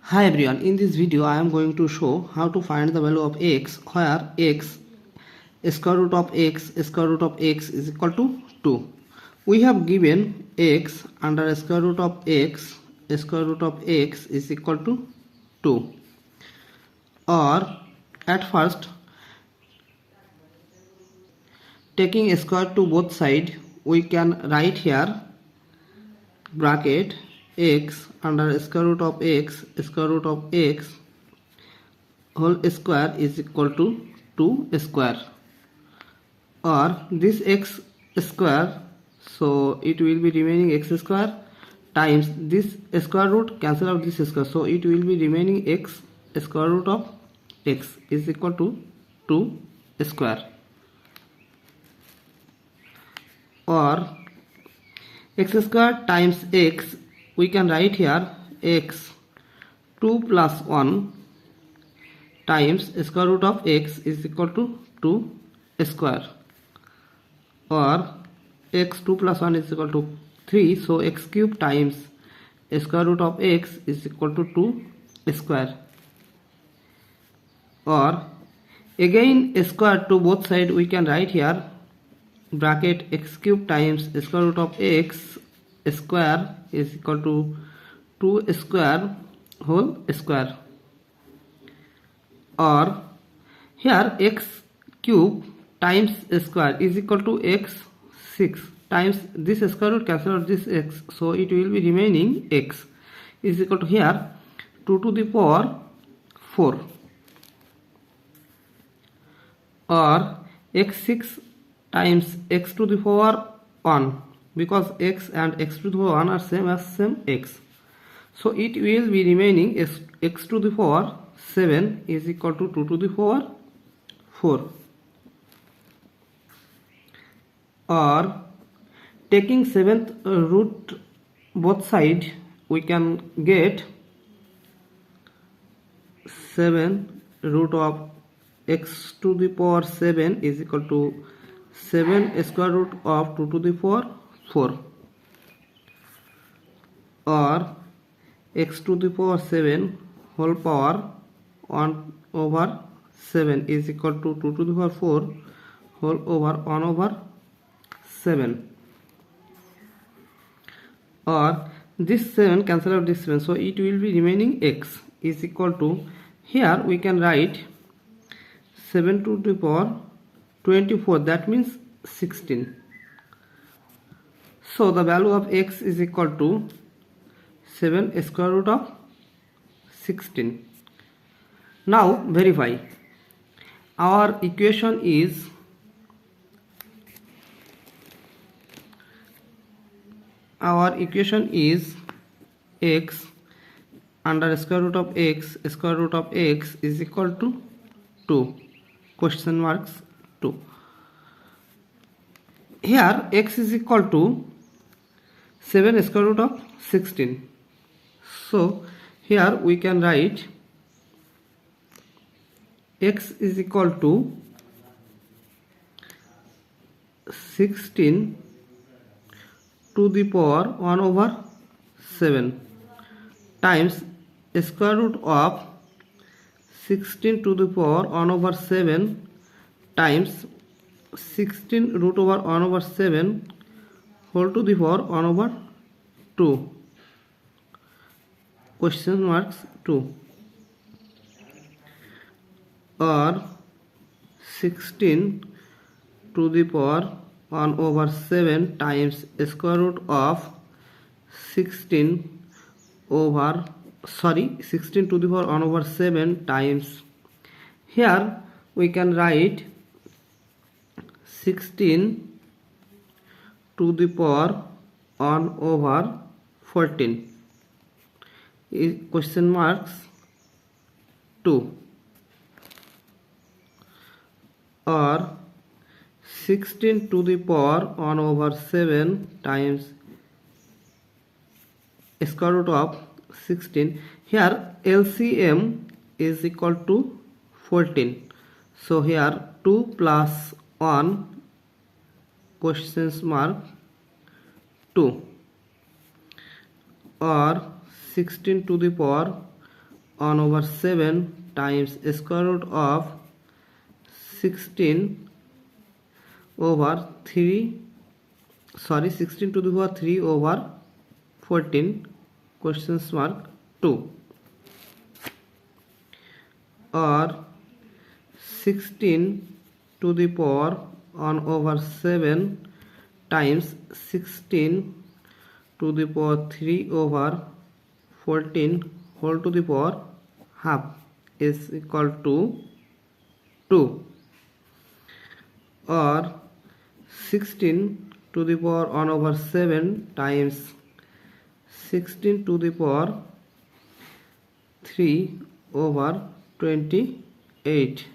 Hi everyone, in this video I am going to show how to find the value of x where x square root of x is equal to 2. We have given x under square root of x is equal to 2. Or at first, taking square to both sides, we can write here bracket x under square root of x whole square is equal to 2 square, or this x square, so it will be remaining x square times this square root, cancel out this square, so it will be remaining x square root of x is equal to 2 square, or x square times x, we can write here x 2 plus 1 times square root of x is equal to 2 square, or x 2 plus 1 is equal to 3, so x cube times square root of x is equal to 2 square, or again square to both sides, we can write here bracket x cube times square root of x square is equal to 2 square whole square, or here x cube times square is equal to x 6 times this square root, cancel out this x, so it will be remaining x is equal to here 2 to the power 4, or x 6 times x to the power 1, because x and x to the power 1 are same as same x, so it will be remaining x to the power 7 is equal to 2 to the power 4, or taking 7th root both sides, we can get 7 root of x to the power 7 is equal to 7 square root of 2 to the power 4, or x to the power 7 whole power 1 over 7 is equal to 2 to the power 4 whole over 1 over 7, or this 7 cancel out this 7, so it will be remaining x is equal to, here we can write 7 to the power 24, that means 16. So the value of x is equal to 7 square root of 16. Now verify. Our equation is x under square root of x is equal to 2 question marks 2. Here x is equal to 7 square root of 16, so here we can write x is equal to 16 to the power 1 over 7 times square root of 16 to the power 1 over 7 times 16 root over 1 over 7 whole to the power 1 over 2 question marks 2, or 16 to the power 1 over 7 times square root of 16 to the power 1 over 7 times, here we can write 16 to the power 1 over 14 is question marks 2, or 16 to the power 1 over 7 times square root of 16, here LCM is equal to 14, so here 2 plus 1 questions mark 2, or 16 to the power 1 over 7 times square root of 16 over 3, 16 to the power 3 over 14 questions mark 2, or 16 to the power 1 over 7 times 16 to the power 3 over 14 whole to the power half is equal to 2, or 16 to the power 1 over 7 times 16 to the power 3 over 28,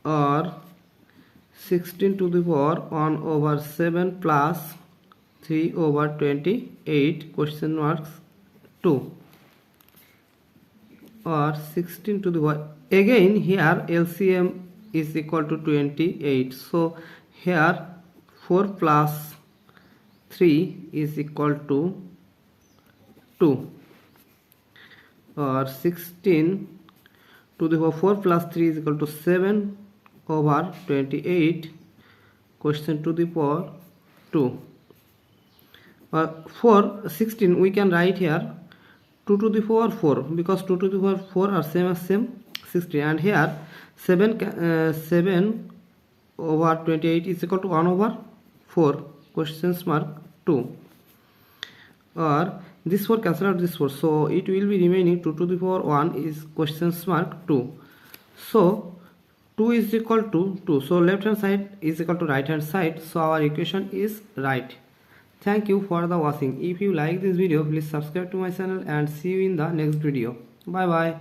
or 16 to the power 1 over 7 plus 3 over 28 question marks 2, or 16 to the power, again here LCM is equal to 28, so here 4 plus 3 is equal to 2, or 16 to the power 4 plus 3 is equal to 7 over 28 question to the power 2. For 16 we can write here 2 to the power 4, because 2 to the power 4 are same as same 16, and here 7 over 28 is equal to 1 over 4 questions mark 2, or this 4 cancel out this 4, so it will be remaining 2 to the power 1 is questions mark 2. So 2 is equal to 2, so left hand side is equal to right hand side, so our equation is right. Thank you for the watching. If you like this video, please subscribe to my channel and see you in the next video. Bye bye.